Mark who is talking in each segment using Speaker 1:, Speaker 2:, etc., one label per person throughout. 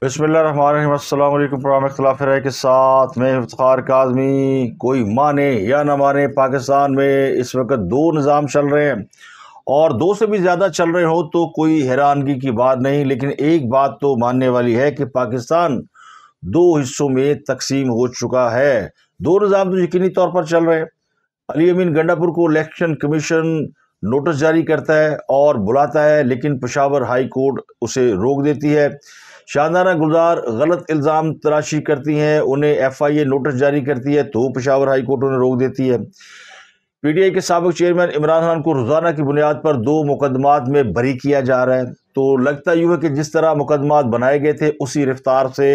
Speaker 1: بسم اللہ الرحمن الرحیم۔ السلام علیکم۔ پروگرام اختلاف رائے کے ساتھ میں افتخار کاظمی۔ کوئی مانے یا نہ مانے، پاکستان میں اس وقت دو نظام چل رہے ہیں، اور دو سے بھی زیادہ چل رہے ہو تو کوئی حیرانگی کی بات نہیں، لیکن ایک بات تو ماننے والی ہے کہ پاکستان دو حصوں میں تقسیم ہو چکا ہے۔ دو نظام تو یقینی طور پر چل رہے ہیں۔ علی امین گنڈاپور کو الیکشن کمیشن نوٹس جاری کرتا ہے اور بلاتا ہے، لیکن پشاور ہائی کورٹ اسے روک دیتی ہے۔ شاہدانہ گلزار غلط الزام تراشی کرتی ہیں، انہیں ایف آئی اے نوٹس جاری کرتی ہے تو پشاور ہائی کورٹ انہیں روک دیتی ہے۔ پی ٹی آئی کے سابق چیئرمین عمران خان کو روزانہ کی بنیاد پر دو مقدمات میں بری کیا جا رہا ہے، تو لگتا یوں ہے کہ جس طرح مقدمات بنائے گئے تھے اسی رفتار سے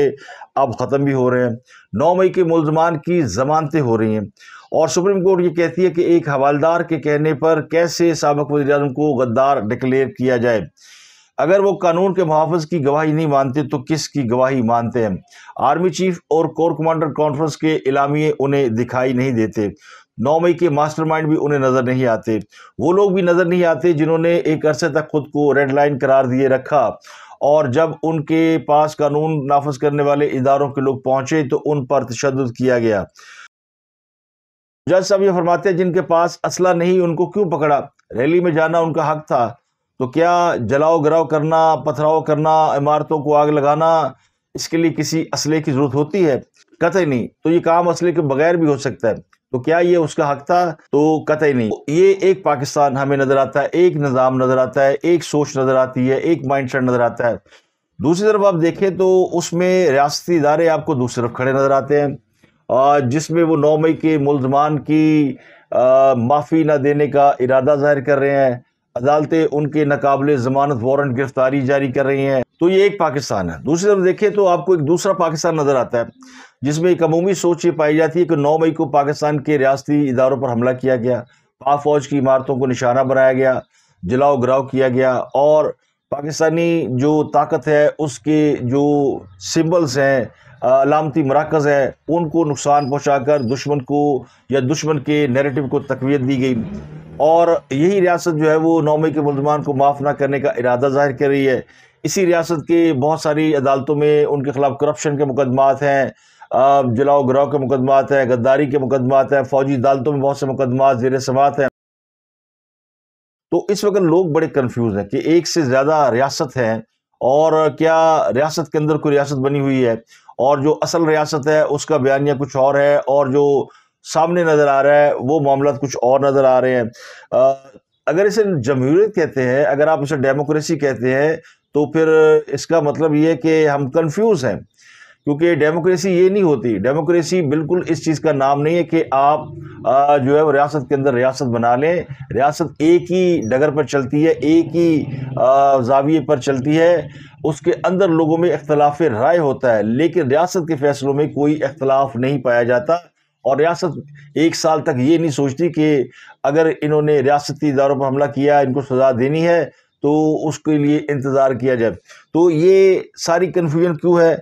Speaker 1: اب ختم بھی ہو رہے ہیں۔ 9 مئی کے ملزمان کی ضمانتیں ہو رہی ہیں، اور سپریم کورٹ یہ کہتی ہے کہ ایک حوالدار کے کہنے پر کیسے سابق وزیر اعظم کو غدار ڈکلیئر کیا جائے۔ اگر وہ قانون کے محافظ کی گواہی نہیں مانتے تو کس کی گواہی مانتے ہیں؟ آرمی چیف اور کور کمانڈر کانفرنس کے اعلامیے انہیں دکھائی نہیں دیتے۔ 9 مئی کے ماسٹر مائنڈ بھی انہیں نظر نہیں آتے۔ وہ لوگ بھی نظر نہیں آتے جنہوں نے ایک عرصے تک خود کو ریڈ لائن قرار دیے رکھا، اور جب ان کے پاس قانون نافذ کرنے والے اداروں کے لوگ پہنچے تو ان پر تشدد کیا گیا۔ جج صاحب یہ فرماتے ہیں جن کے پاس اسلحہ نہیں ان کو کیوں پکڑا؟ ریلی میں جانا ان کا حق تھا، تو کیا جلاؤ گراؤ کرنا، پتھراؤ کرنا، عمارتوں کو آگ لگانا، اس کے لیے کسی اسلحے کی ضرورت ہوتی ہے؟ قطعی نہیں۔ تو یہ کام اسلحے کے بغیر بھی ہو سکتا ہے، تو کیا یہ اس کا حق تھا؟ تو قطعی نہیں۔ یہ ایک پاکستان ہمیں نظر آتا ہے، ایک نظام نظر آتا ہے، ایک سوچ نظر آتی ہے، ایک مائنڈ سیٹ نظر آتا ہے۔ دوسری طرف آپ دیکھیں تو اس میں ریاستی ادارے آپ کو دوسری طرف کھڑے نظر آتے ہیں، جس میں وہ 9 مئی کے ملزمان کی معافی نہ دینے کا ارادہ ظاہر کر رہے ہیں، عدالتیں ان کے ناقابل ضمانت وارنٹ گرفتاری جاری کر رہی ہیں۔ تو یہ ایک پاکستان ہے۔ دوسری طرف دیکھیں تو آپ کو ایک دوسرا پاکستان نظر آتا ہے، جس میں ایک عمومی سوچ یہ پائی جاتی ہے کہ 9 مئی کو پاکستان کے ریاستی اداروں پر حملہ کیا گیا، پاک فوج کی عمارتوں کو نشانہ بنایا گیا، جلاؤ گراؤ کیا گیا، اور پاکستانی جو طاقت ہے اس کے جو سمبلز ہیں، علامتی مراکز ہیں، ان کو نقصان پہنچا کر دشمن کو یا دشمن کے نیریٹو کو تقویت دی گئی، اور یہی ریاست جو ہے وہ 9 مئی کے ملزمان کو معاف نہ کرنے کا ارادہ ظاہر کر رہی ہے۔ اسی ریاست کے بہت ساری عدالتوں میں ان کے خلاف کرپشن کے مقدمات ہیں، جلاؤ گراؤ کے مقدمات ہیں، غداری کے مقدمات ہیں، فوجی عدالتوں میں بہت سے مقدمات زیر سماعت ہیں۔ تو اس وقت لوگ بڑے کنفیوز ہیں کہ ایک سے زیادہ ریاست ہے، اور کیا ریاست کے اندر کوئی ریاست بنی ہوئی ہے، اور جو اصل ریاست ہے اس کا بیانیہ کچھ اور ہے، اور جو سامنے نظر آ رہا ہے وہ معاملات کچھ اور نظر آ رہے ہیں۔ اگر اسے جمہوریت کہتے ہیں، اگر آپ اسے ڈیموکریسی کہتے ہیں، تو پھر اس کا مطلب یہ ہے کہ ہم کنفیوز ہیں، کیونکہ ڈیموکریسی یہ نہیں ہوتی۔ ڈیموکریسی بالکل اس چیز کا نام نہیں ہے کہ آپ جو ہے وہ ریاست کے اندر ریاست بنا لیں۔ ریاست ایک ہی ڈگر پر چلتی ہے، ایک ہی زاویے پر چلتی ہے، اس کے اندر لوگوں میں اختلاف رائے ہوتا ہے، لیکن ریاست کے فیصلوں میں کوئی اختلاف نہیں پایا جاتا، اور ریاست ایک سال تک یہ نہیں سوچتی کہ اگر انہوں نے ریاستی اداروں پر حملہ کیا، ان کو سزا دینی ہے، تو اس کے لیے انتظار کیا جائے۔ تو یہ ساری کنفیوژن کیوں ہے؟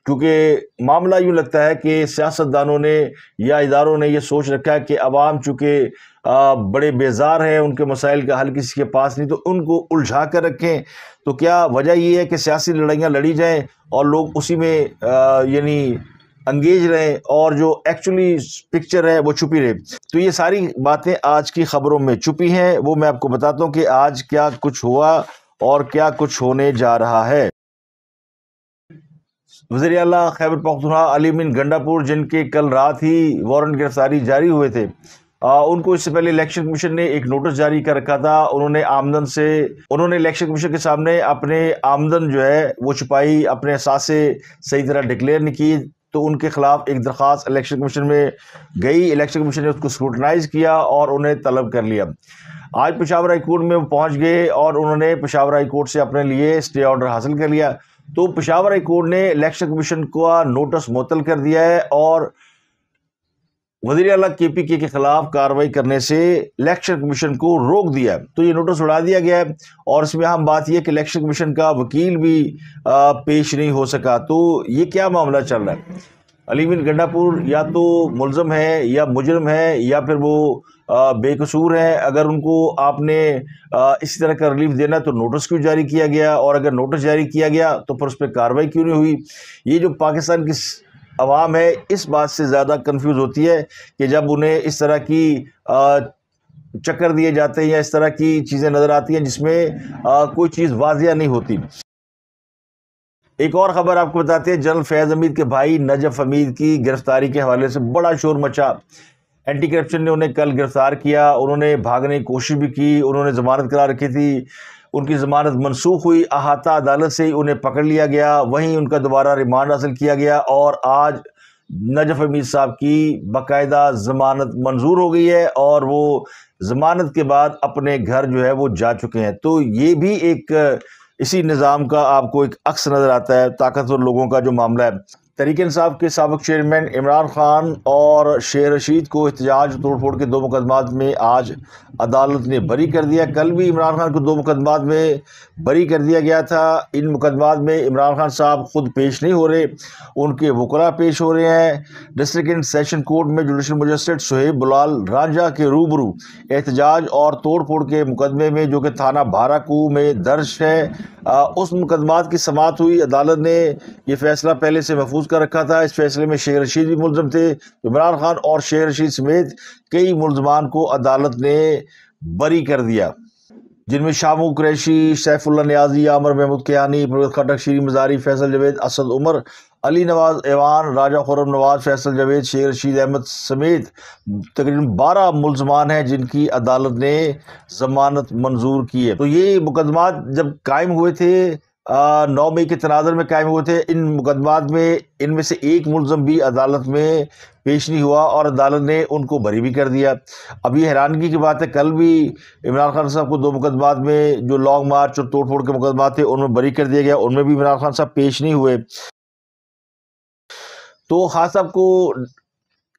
Speaker 1: کیونکہ معاملہ یوں لگتا ہے کہ سیاستدانوں نے یا اداروں نے یہ سوچ رکھا ہے کہ عوام چونکہ بڑے بیزار ہیں، ان کے مسائل کا حل کسی کے پاس نہیں، تو ان کو الجھا کر رکھیں۔ تو کیا وجہ یہ ہے کہ سیاسی لڑائیاں لڑی جائیں اور لوگ اسی میں یعنی انگیج رہیں، اور جو ایکچولی پکچر ہے وہ چھپی رہے؟ تو یہ ساری باتیں آج کی خبروں میں چھپی ہیں، وہ میں آپ کو بتاتا ہوں کہ آج کیا کچھ ہوا اور کیا کچھ ہونے جا رہا ہے۔ وزیر اعلیٰ خیبر پختونخوا علی امین گنڈاپور، جن کے کل رات ہی وارنٹ گرفتاری جاری ہوئے تھے، ان کو اس سے پہلے الیکشن کمیشن نے ایک نوٹس جاری کر رکھا تھا۔ انہوں نے الیکشن کمیشن کے سامنے اپنے آمدن جو ہے وہ چھپائی، اپنے اثاثے صحیح طرح ڈکلیئر نہیں کی، تو ان کے خلاف ایک درخواست الیکشن کمیشن میں گئی۔ الیکشن کمیشن نے اس کو اسکروٹنائز کیا اور انہیں طلب کر لیا۔ آج پشاور ہائی کورٹ میں وہ پہنچ گئے، اور انہوں نے پشاور ہائی کورٹ سے اپنے لیے اسٹے آرڈر حاصل کر لیا۔ تو پشاور ہائی کورٹ نے الیکشن کمیشن کا نوٹس معطل کر دیا ہے، اور وزیر اعلیٰ کے پی کے خلاف کارروائی کرنے سے الیکشن کمیشن کو روک دیا۔ تو یہ نوٹس اڑا دیا گیا ہے، اور اس میں اہم بات یہ کہ الیکشن کمیشن کا وکیل بھی پیش نہیں ہو سکا۔ تو یہ کیا معاملہ چل رہا ہے؟ علی امین گنڈاپور یا تو ملزم ہے یا مجرم ہے، یا پھر وہ بے قصور ہیں، اگر ان کو آپ نے اسی طرح کا ریلیف دینا ہے تو نوٹس کیوں جاری کیا گیا، اور اگر نوٹس جاری کیا گیا تو پھر اس پہ کارروائی کیوں نہیں ہوئی؟ یہ جو پاکستان کی عوام ہے اس بات سے زیادہ کنفیوز ہوتی ہے کہ جب انہیں اس طرح کی چکر دیے جاتے ہیں یا اس طرح کی چیزیں نظر آتی ہیں جس میں کوئی چیز واضح نہیں ہوتی۔ ایک اور خبر آپ کو بتاتے ہیں، جنرل فیض حمید کے بھائی نجف حمید کی گرفتاری کے حوالے سے بڑا شور مچا۔ اینٹی کرپشن نے انہیں کل گرفتار کیا، انہوں نے بھاگنے کی کوشش بھی کی، انہوں نے ضمانت کرا رکھی تھی، ان کی ضمانت منسوخ ہوئی، احاطہ عدالت سے انہیں پکڑ لیا گیا، وہیں ان کا دوبارہ ریمانڈ حاصل کیا گیا، اور آج نجف حمید صاحب کی باقاعدہ ضمانت منظور ہو گئی ہے اور وہ ضمانت کے بعد اپنے گھر جو ہے وہ جا چکے ہیں۔ تو یہ بھی ایک اسی نظام کا آپ کو ایک عکس نظر آتا ہے، طاقتور لوگوں کا جو معاملہ ہے۔ تحریک انصاف کے سابق چیئرمین عمران خان اور شیر رشید کو احتجاج توڑ پھوڑ کے 2 مقدمات میں آج عدالت نے بری کر دیا۔ کل بھی عمران خان کو 2 مقدمات میں بری کر دیا گیا تھا۔ ان مقدمات میں عمران خان صاحب خود پیش نہیں ہو رہے، ان کے وکلاء پیش ہو رہے ہیں۔ ڈسٹرکٹ اینڈ سیشن کورٹ میں جوڈیشل مجسٹریٹ سہیب بلال رانجھا کے روبرو احتجاج اور توڑ پھوڑ کے مقدمے میں جو کہ تھانہ بھارہ میں درج ہے، اس مقدمات کی سماعت ہوئی۔ عدالت نے یہ فیصلہ پہلے سے محفوظ کر رکھا تھا، اس فیصلے میں شیر رشید بھی ملزم تھے۔ عمران خان اور شیر رشید سمیت کئی ملزمان کو عدالت نے بری کر دیا، جن میں شامو قریشی، سیف اللہ نیازی، عامر محمود کیانی، پرویز خٹک، شیریں مزاری، فیصل جاوید، اسد عمر، علی نواز ایوان، راجہ خرم نواز، فیصل جاوید، شیر رشید احمد سمیت تقریباً 12 ملزمان ہیں جن کی عدالت نے ضمانت منظور کی ہے۔ تو یہ مقدمات جب قائم ہوئے تھے 9 مئی کے تناظر میں قائم ہوئے تھے، ان مقدمات میں ان میں سے ایک ملزم بھی عدالت میں پیش نہیں ہوا اور عدالت نے ان کو بری بھی کر دیا۔ اب یہ حیرانگی کی بات ہے، کل بھی عمران خان صاحب کو 2 مقدمات میں جو لانگ مارچ اور توڑ پھوڑ کے مقدمات تھے ان میں بری کر دیا گیا، ان میں بھی عمران خان صاحب پیش نہیں ہوئے۔ تو خان صاحب کو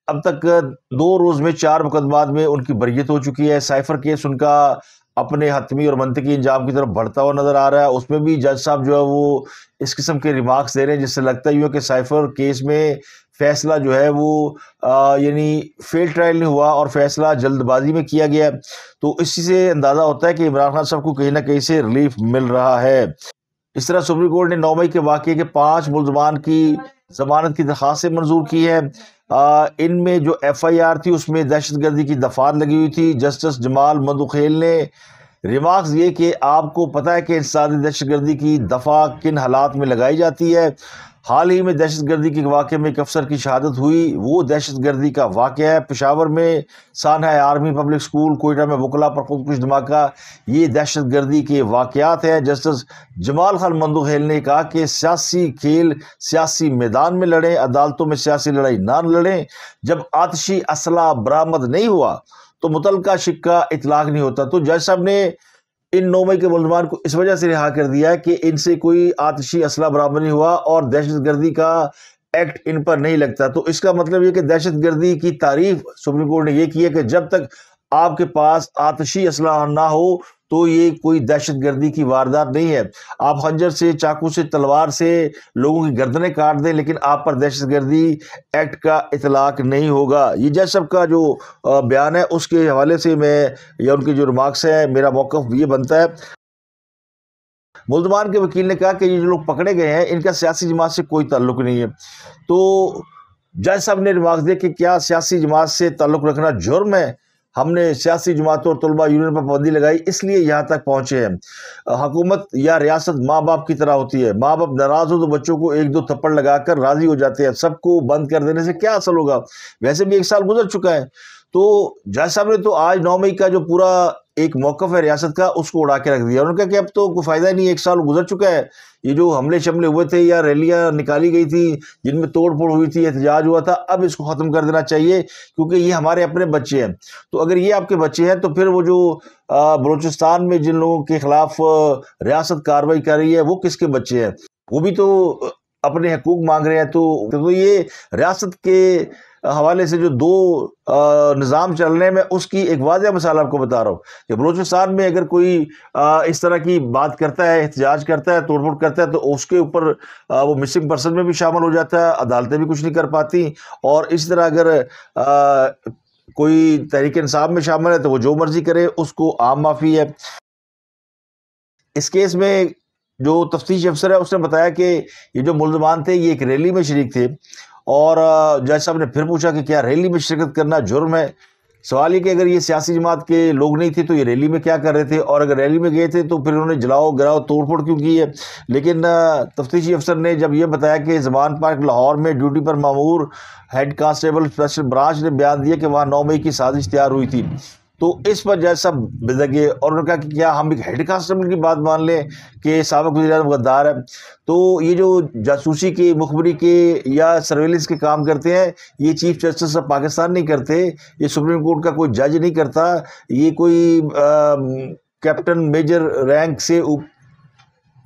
Speaker 1: اب تک 2 روز میں 4 مقدمات میں ان کی بریت ہو چکی ہے۔ سائفر کیس ان کا اپنے حتمی اور منطقی انجام کی طرف بڑھتا ہوا نظر آ رہا ہے، اس میں بھی جج صاحب جو ہے وہ اس قسم کے ریمارکس دے رہے ہیں جس سے لگتا ہی ہے کہ سائفر کیس میں فیصلہ جو ہے وہ یعنی فیل ٹرائل نہیں ہوا اور فیصلہ جلد بازی میں کیا گیا۔ تو اسی سے اندازہ ہوتا ہے کہ عمران خان صاحب کو کہیں نہ کہیں سے ریلیف مل رہا ہے۔ اس طرح سپریم کورٹ نے 9 مئی کے واقعے کے 5 ملزمان کی ضمانت کی درخواستیں منظور کی ہے۔ ان میں جو ایف آئی آر تھی اس میں دہشت گردی کی دفعات لگی ہوئی تھی۔ جسٹس جمال مندوخیل نے ریمارکس یہ کہ آپ کو پتہ ہے کہ انسدادی دہشت گردی کی دفعہ کن حالات میں لگائی جاتی ہے۔ حال ہی میں دہشت گردی کے واقعے میں ایک افسر کی شہادت ہوئی، وہ دہشت گردی کا واقعہ ہے۔ پشاور میں سانحہ آرمی پبلک سکول، کوئٹہ میں وکلاء پر خودکش دھماکہ، یہ دہشت گردی کے واقعات ہیں۔ جسٹس جمال خان مندوخیل نے کہا کہ سیاسی کھیل سیاسی میدان میں لڑیں، عدالتوں میں سیاسی لڑائی نہ لڑیں۔ جب آتشی اسلحہ برآمد نہیں ہوا تو متعلقہ شق کا اطلاق نہیں ہوتا۔ تو جج صاحب نے ان 9 مئی کے ملزمان کو اس وجہ سے رہا کر دیا ہے کہ ان سے کوئی آتشی اسلحہ برآمد نہیں ہوا اور دہشت گردی کا ایکٹ ان پر نہیں لگتا۔ تو اس کا مطلب یہ کہ دہشت گردی کی تعریف سپریم کورٹ نے یہ کی ہے کہ جب تک آپ کے پاس آتشی اسلحہ نہ ہو تو یہ کوئی دہشت گردی کی واردات نہیں ہے۔ آپ خنجر سے، چاقو سے، تلوار سے لوگوں کی گردنیں کاٹ دیں لیکن آپ پر دہشت گردی ایکٹ کا اطلاق نہیں ہوگا۔ یہ جج صاحب کا جو بیان ہے اس کے حوالے سے میں یا ان کے جو ریمارکس ہیں میرا موقف یہ بنتا ہے۔ ملزمان کے وکیل نے کہا کہ یہ جو لوگ پکڑے گئے ہیں ان کا سیاسی جماعت سے کوئی تعلق نہیں ہے۔ تو جج صاحب نے ریمارکس دیا کہ کیا سیاسی جماعت سے تعلق رکھنا جرم ہے؟ ہم نے سیاسی جماعتوں اور طلباء یونین پر پابندی لگائی اس لیے یہاں تک پہنچے ہیں۔ حکومت یا ریاست ماں باپ کی طرح ہوتی ہے، ماں باپ ناراض ہو تو بچوں کو 1-2 تھپڑ لگا کر راضی ہو جاتے ہیں، سب کو بند کر دینے سے کیا حاصل ہوگا؟ ویسے بھی 1 سال گزر چکا ہے۔ تو جج صاحب نے تو آج 9 مئی کا جو پورا ایک موقف ہے ریاست کا اس کو اڑا کے رکھ دیا۔ انہوں نے کہا کہ اب تو کوئی فائدہ نہیں، 1 سال گزر چکا ہے، یہ جو حملے شملے ہوئے تھے یا ریلیاں نکالی گئی تھی جن میں توڑ پھوڑ ہوئی تھی، احتجاج ہوا تھا، اب اس کو ختم کر دینا چاہیے کیونکہ یہ ہمارے اپنے بچے ہیں۔ تو اگر یہ آپ کے بچے ہیں تو پھر وہ جو بلوچستان میں جن لوگوں کے خلاف ریاست کارروائی کر رہی ہے وہ کس کے بچے ہیں؟ وہ بھی تو اپنے حقوق مانگ رہے ہیں۔ تو یہ ریاست کے حوالے سے جو 2 نظام چل رہے ہیں، میں اس کی ایک واضح مثال آپ کو بتا رہا ہوں کہ بلوچستان میں اگر کوئی اس طرح کی بات کرتا ہے، احتجاج کرتا ہے، توڑ پھوڑ کرتا ہے تو اس کے اوپر وہ مسنگ پرسن میں بھی شامل ہو جاتا ہے، عدالتیں بھی کچھ نہیں کر پاتی۔ اور اس طرح اگر کوئی تحریک انصاف میں شامل ہے تو وہ جو مرضی کرے، اس کو عام معافی ہے۔ اس کیس میں جو تفتیشی افسر ہے اس نے بتایا کہ یہ جو ملزمان تھے یہ ایک ریلی میں شریک تھے، اور جج صاحب نے پھر پوچھا کہ کیا ریلی میں شرکت کرنا جرم ہے؟ سوال یہ کہ اگر یہ سیاسی جماعت کے لوگ نہیں تھے تو یہ ریلی میں کیا کر رہے تھے، اور اگر ریلی میں گئے تھے تو پھر انہوں نے جلاؤ گراؤ توڑ پھوڑ کیوں کی ہے؟ لیکن تفتیشی افسر نے جب یہ بتایا کہ زمان پارک لاہور میں ڈیوٹی پر مامور ہیڈ کانسٹیبل اسپیشل برانچ نے بیان دیا کہ وہاں 9 مئی کی سازش تیار ہوئی تھی، تو اس پر جج صاحب بزگے اور انہوں نے کہا کہ کیا ہم ایک ہیڈ کانسٹیبل کی بات مان لیں کہ سابق وزیر اعظم غدار ہے؟ تو یہ جو جاسوسی کے، مخبری کے یا سرویلنس کے کام کرتے ہیں، یہ چیف جسٹس آف پاکستان نہیں کرتے، یہ سپریم کورٹ کا کوئی جج نہیں کرتا، یہ کوئی کیپٹن میجر رینک سے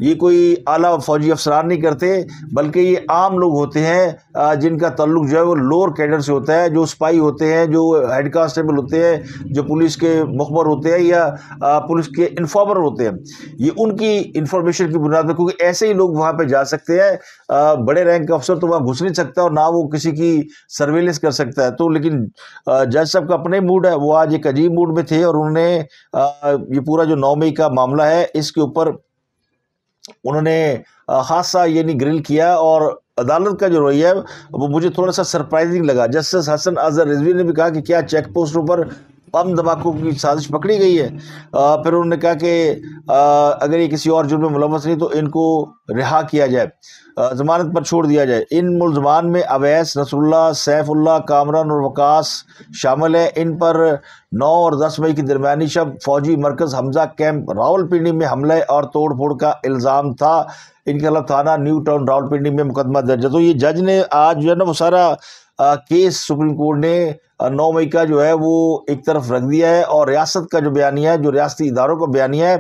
Speaker 1: یہ کوئی اعلیٰ فوجی افسران نہیں کرتے، بلکہ یہ عام لوگ ہوتے ہیں جن کا تعلق جو ہے وہ لوور کیڈر سے ہوتا ہے، جو سپاہی ہوتے ہیں، جو ہیڈ کانسٹیبل ہوتے ہیں، جو پولیس کے مخبر ہوتے ہیں یا پولیس کے انفارمر ہوتے ہیں، یہ ان کی انفارمیشن کی بنیاد پر، کیونکہ ایسے ہی لوگ وہاں پہ جا سکتے ہیں، بڑے رینک کا افسر تو وہاں گھس نہیں سکتا اور نہ وہ کسی کی سرویلنس کر سکتا ہے۔ تو لیکن جج صاحب کا اپنا ہی موڈ ہے، وہ آج ایک عجیب موڈ میں تھے، اور انہوں نے یہ پورا جو 9 مئی کا معاملہ ہے اس کے اوپر انہوں نے خاصا گرل کیا، اور عدالت کا جو رویہ ہے وہ مجھے تھوڑا سا سرپرائزنگ لگا۔ جسٹس حسن اظہر رضوی نے بھی کہا کہ کیا چیک پوسٹوں پر بم دھماکوں کی سازش پکڑی گئی ہے؟ پھر انہوں نے کہا کہ اگر یہ کسی اور جرم میں ملوث نہیں تو ان کو رہا کیا جائے، ضمانت پر چھوڑ دیا جائے۔ ان ملزمان میں اویس، نصر اللہ، سیف اللہ، کامران اور وقاص شامل ہیں۔ ان پر 9 اور 10 مئی کی درمیانی شب فوجی مرکز حمزہ کیمپ راولپنڈی میں حملے اور توڑ پھوڑ کا الزام تھا۔ ان کے خلاف تھانہ نیو ٹاؤن راولپنڈی میں مقدمہ درج ہے۔ تو یہ جج نے آج جو ہے نا وہ سارا کیس سپریم کورٹ نے 9 مئی کا جو ہے وہ ایک طرف رکھ دیا ہے، اور ریاست کا جو بیانیہ ہے، جو ریاستی اداروں کا بیانیہ ہے،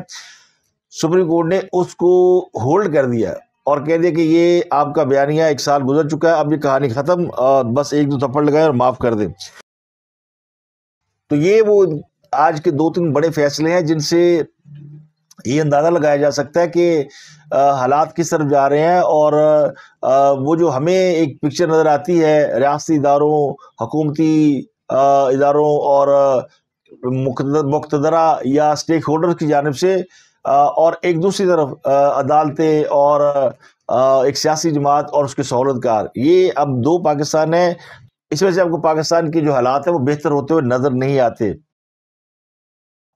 Speaker 1: سپریم کورٹ نے اس کو ہولڈ کر دیا ہے اور کہہ دیا کہ یہ آپ کا بیانیہ 1 سال گزر چکا ہے، اب یہ کہانی ختم، بس 1-2 تھپڑ لگائیں اور معاف کر دیں۔ تو یہ وہ آج کے 2-3 بڑے فیصلے ہیں جن سے یہ اندازہ لگایا جا سکتا ہے کہ حالات کس طرف جا رہے ہیں، اور وہ جو ہمیں ایک پکچر نظر آتی ہے ریاستی اداروں، حکومتی اداروں اور مقتدرہ یا اسٹیک ہولڈر کی جانب سے، اور ایک دوسری طرف عدالتیں اور ایک سیاسی جماعت اور اس کے سہولت کار، یہ اب 2 پاکستان ہیں۔ اس وجہ سے آپ کو پاکستان کے جو حالات ہیں وہ بہتر ہوتے ہوئے نظر نہیں آتے،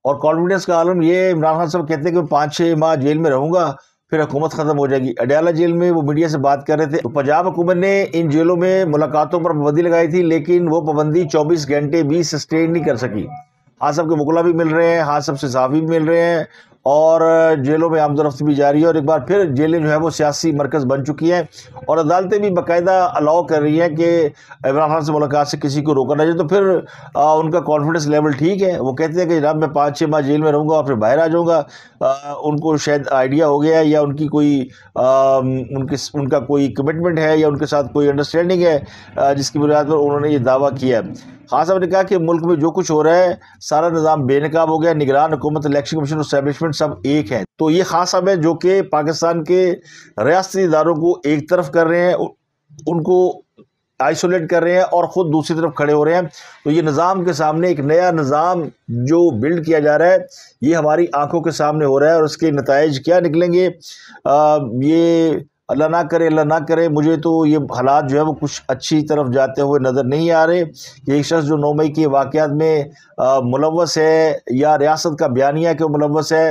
Speaker 1: اور کانفیڈنس کا عالم یہ، عمران خان صاحب کہتے ہیں کہ 5-6 ماہ جیل میں رہوں گا پھر حکومت ختم ہو جائے گی۔ اڈیالہ جیل میں وہ میڈیا سے بات کر رہے تھے، تو پنجاب حکومت نے ان جیلوں میں ملاقاتوں پر پابندی لگائی تھی، لیکن وہ پابندی 24 گھنٹے بھی سسٹین نہیں کر سکی۔ ہاں صاحب کے وکلا بھی مل رہے ہیں، ہاں صاحب سے صحافی بھی مل رہے ہیں، اور جیلوں میں آمد و رفت بھی جاری ہے، اور ایک بار پھر جیلیں جو ہے وہ سیاسی مرکز بن چکی ہیں، اور عدالتیں بھی باقاعدہ الاؤ کر رہی ہیں کہ عمران خان سے ملاقات سے کسی کو روکا نہ جائے۔ تو پھر ان کا کانفیڈنس لیول ٹھیک ہے، وہ کہتے ہیں کہ جناب میں 5-6 ماہ جیل میں رہوں گا اور پھر باہر آ جاؤں گا۔ ان کو شاید آئیڈیا ہو گیا ہے، یا ان کی کوئی ان کا کوئی کمٹمنٹ ہے، یا ان کے ساتھ کوئی انڈرسٹینڈنگ ہے جس کی بنیاد پر انہوں نے یہ دعویٰ کیا ہے۔ خان صاحب نے کہا کہ ملک میں جو کچھ ہو رہا ہے سارا نظام بے نقاب ہو گیا، نگران حکومت، الیکشن کمیشن اور اسٹیبلشمنٹ سب ایک ہیں۔ تو یہ خان صاحب ہے جو کہ پاکستان کے ریاستی اداروں کو ایک طرف کر رہے ہیں، ان کو آئسولیٹ کر رہے ہیں، اور خود دوسری طرف کھڑے ہو رہے ہیں۔ تو یہ نظام کے سامنے ایک نیا نظام جو بلڈ کیا جا رہا ہے، یہ ہماری آنکھوں کے سامنے ہو رہا ہے، اور اس کے نتائج کیا نکلیں گے یہ اللہ نہ کرے مجھے تو یہ حالات جو ہے وہ کچھ اچھی طرف جاتے ہوئے نظر نہیں آ رہے کہ ایک شخص جو 9 مئی کے واقعات میں ملوث ہے، یا ریاست کا بیانیہ کہ وہ ملوث ہے،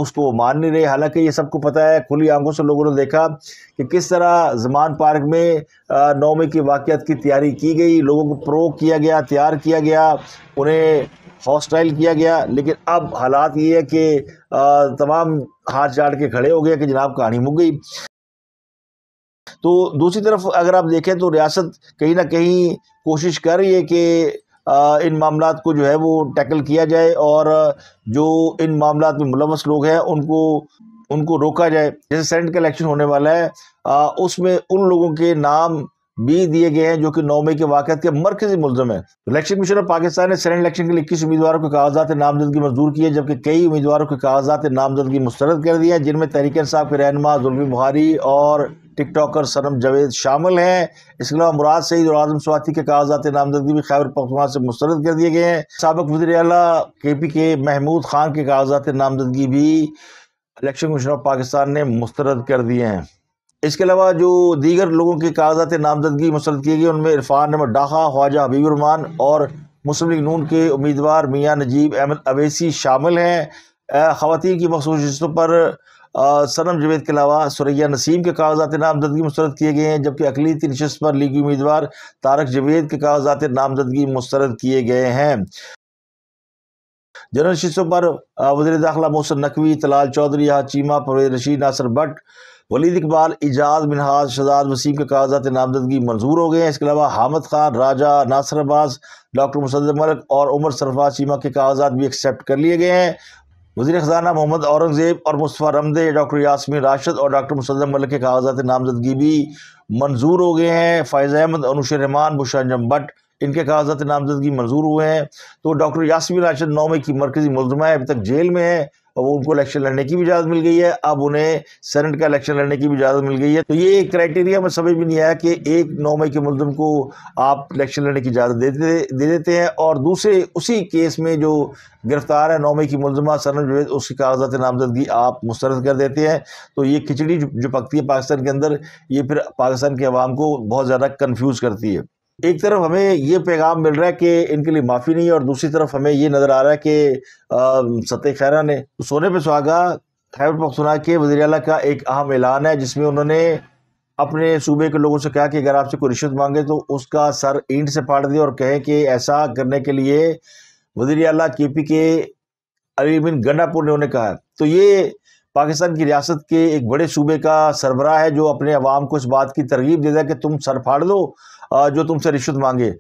Speaker 1: اس کو مان نہیں رہے، حالانکہ یہ سب کو پتہ ہے، کھلی آنکھوں سے لوگوں نے دیکھا کہ کس طرح زمان پارک میں 9 مئی کے واقعات کی تیاری کی گئی، لوگوں کو پروک کیا گیا، تیار کیا گیا، انہیں ہاسٹائل کیا گیا، لیکن اب حالات یہ ہے کہ تمام ہاتھ جاڑ کے کھڑے ہو گئے کہ جناب کہانی مک گئی۔ تو دوسری طرف اگر آپ دیکھیں تو ریاست کہیں نہ کہیں کوشش کر رہی ہے کہ ان معاملات کو جو ہے وہ ٹیکل کیا جائے، اور جو ان معاملات میں ملوث لوگ ہیں ان کو روکا جائے۔ جیسے سینٹ کا الیکشن ہونے والا ہے، اس میں ان لوگوں کے نام بھی دیے گئے ہیں جو کہ 9 مئی کے واقعات کے مرکزی ملزم ہیں۔ الیکشن کمیشن آف پاکستان نے سینٹ الیکشن کے لیے 21 امیدواروں کے کاغذات نامزدگی منظور کیے، جبکہ کئی امیدواروں کے کاغذات نامزدگی مسترد کر دیے ہیں، جن میں تحریک انصاف کے رہنما زلفی بخاری اور ٹک ٹاکر سنم جاوید شامل ہیں۔ اس کے علاوہ مراد سعید اور اعظم سواتی کے کاغذات نامزدگی بھی خیبر پختونخوا سے مسترد کر دیے گئے ہیں۔ سابق وزیر اعلیٰ کے پی کے محمود خان کے کاغذات نامزدگی بھی الیکشن کمیشن آف پاکستان نے مسترد کر دیے ہیں۔ اس کے علاوہ جو دیگر لوگوں کے کاغذات نامزدگی مسترد کیے گئے ان میں عرفان احمد ڈاخا، خواجہ حبیب الرحمان اور مسلم لیگ نون کے امیدوار میاں نجیب احمد اویسی شامل ہیں۔ خواتین کی مخصوص نشستوں پر سنم جاوید کے علاوہ ثریا نسیم کے کاغذات نامزدگی مسترد کیے گئے ہیں، جبکہ اقلیتی نشست پر لیگی امیدوار طارق جاوید کے کاغذات نامزدگی مسترد کیے گئے ہیں۔ جنرل نشستوں پر وزیر داخلہ محسن نقوی، طلال چودھری، یحییٰ چیمہ، پرویز رشید، ناصر بٹ، ولید اقبال، اعجاز منہاج، شہزاد وسیم کے کاغذات نامزدگی منظور ہو گئے ہیں۔ اس کے علاوہ حامد خان، راجہ، ناصر عباس، ڈاکٹر مصدق ملک اور عمر سرفراز چیمہ کے کاغذات بھی ایکسیپٹ کر لیے گئے ہیں۔ وزیر خزانہ محمد اورنگزیب اور مصطفیٰ رمدے، ڈاکٹر یاسمین راشد اور ڈاکٹر مصدق ملک کے کاغذات نامزدگی بھی منظور ہو گئے ہیں۔ فائز احمد، انوش رحمان، بشرا انجم بٹ، ان کے کاغذات نامزدگی منظور ہوئے ہیں۔ تو ڈاکٹر یاسمین راشد 9 مئی کی مرکزی ملزمہ ہے، ابھی تک جیل میں ہے، اور ان کو الیکشن لڑنے کی بھی اجازت مل گئی ہے۔ اب انہیں سینٹ کا الیکشن لڑنے کی بھی اجازت مل گئی ہے۔ تو یہ کرائٹیریا میں سمجھ بھی نہیں آیا کہ ایک 9 مئی کے ملزم کو آپ الیکشن لڑنے کی اجازت دے دیتے ہیں، اور دوسرے اسی کیس میں جو گرفتار ہے 9 مئی کی ملزمہ سنم جاوید، اس کی کاغذات نامزدگی آپ مسترد کر دیتے ہیں۔ تو یہ کھچڑی جو پکتی ہے پاکستان کے اندر، یہ پھر پاکستان کے عوام کو بہت زیادہ کنفیوز کرتی ہے۔ ایک طرف ہمیں یہ پیغام مل رہا ہے کہ ان کے لیے معافی نہیں ہے، اور دوسری طرف ہمیں یہ نظر آ رہا ہے کہ ستیق خیرہ نے سونے پہ سہاگا خیبر پختونخوا کے وزیر اعلیٰ کا ایک اہم اعلان ہے، جس میں انہوں نے اپنے صوبے کے لوگوں سے کہا کہ اگر آپ سے کوئی رشوت مانگے تو اس کا سر اینٹ سے پھاڑ دیں، اور کہیں کہ ایسا کرنے کے لیے وزیر اعلیٰ کے پی کے علی بن گنڈا پور نے انہیں کہا ہے۔ تو یہ پاکستان کی ریاست کے ایک بڑے صوبے کا سربراہ ہے جو اپنے عوام کو اس بات کی ترغیب دیتا ہے کہ تم سر پھاڑ دو جو تم سے رشوت مانگے۔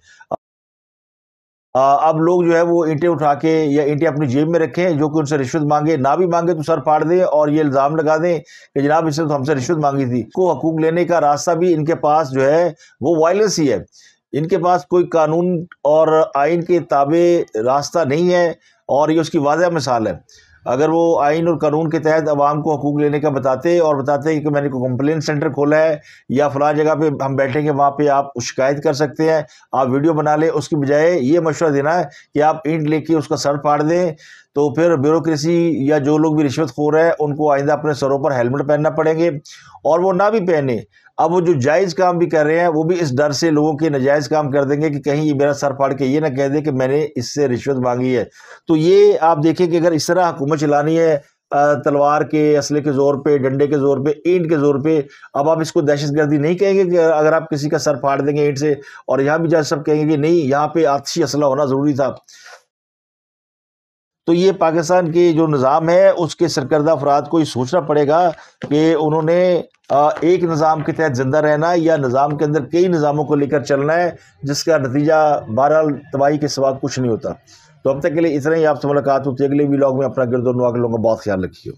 Speaker 1: اب لوگ جو ہے وہ اینٹیں اٹھا کے یا اینٹیں اپنی جیب میں رکھیں، جو کہ ان سے رشوت مانگے نہ بھی مانگے تو سر پھاڑ دیں، اور یہ الزام لگا دیں کہ جناب اس نے تو ہم سے رشوت مانگی تھی۔ کو حقوق لینے کا راستہ بھی ان کے پاس جو ہے وہ وائلنس ہی ہے۔ ان کے پاس کوئی قانون اور آئین کے تابع راستہ نہیں ہے، اور یہ اس کی واضح مثال ہے۔ اگر وہ آئین اور قانون کے تحت عوام کو حقوق لینے کا بتاتے کہ میں نے کوئی کمپلین سینٹر کھولا ہے یا فلاں جگہ پہ ہم بیٹھیں گے، وہاں پہ آپ شکایت کر سکتے ہیں، آپ ویڈیو بنا لیں، اس کی بجائے یہ مشورہ دینا ہے کہ آپ اینٹ لے کے اس کا سر پھاڑ دیں، تو پھر بیوروکریسی یا جو لوگ بھی رشوت خور ہیں ان کو آئندہ اپنے سروں پر ہیلمٹ پہننا پڑیں گے، اور وہ نہ بھی پہنے۔ اب وہ جو جائز کام بھی کر رہے ہیں وہ بھی اس ڈر سے لوگوں کے ناجائز کام کر دیں گے کہ کہیں یہ میرا سر پھاڑ کے یہ نہ کہہ دے کہ میں نے اس سے رشوت مانگی ہے۔ تو یہ آپ دیکھیں کہ اگر اس طرح حکومت چلانی ہے تلوار کے، اسلحے کے زور پہ، ڈنڈے کے زور پہ، اینٹ کے زور پہ، اب آپ اس کو دہشت گردی نہیں کہیں گے کہ اگر آپ کسی کا سر پھاڑ دیں گے اینٹ سے، اور یہاں بھی جج صاحب کہیں گے کہ نہیں یہاں پہ آتشی اسلحہ ہونا ضروری تھا۔ تو یہ پاکستان کے جو نظام ہے اس کے سرکردہ افراد کو یہ سوچنا پڑے گا کہ انہوں نے ایک نظام کے تحت زندہ رہنا ہے یا نظام کے اندر کئی نظاموں کو لے کر چلنا ہے، جس کا نتیجہ بہرحال تباہی کے سوا کچھ نہیں ہوتا۔ تو اب تک کے لیے اتنا ہی، آپ سے ملاقات ہوتی ہے اگلے ولاگ میں۔ اپنا گرد و نواح کے لوگوں کا بہت خیال رکھیے۔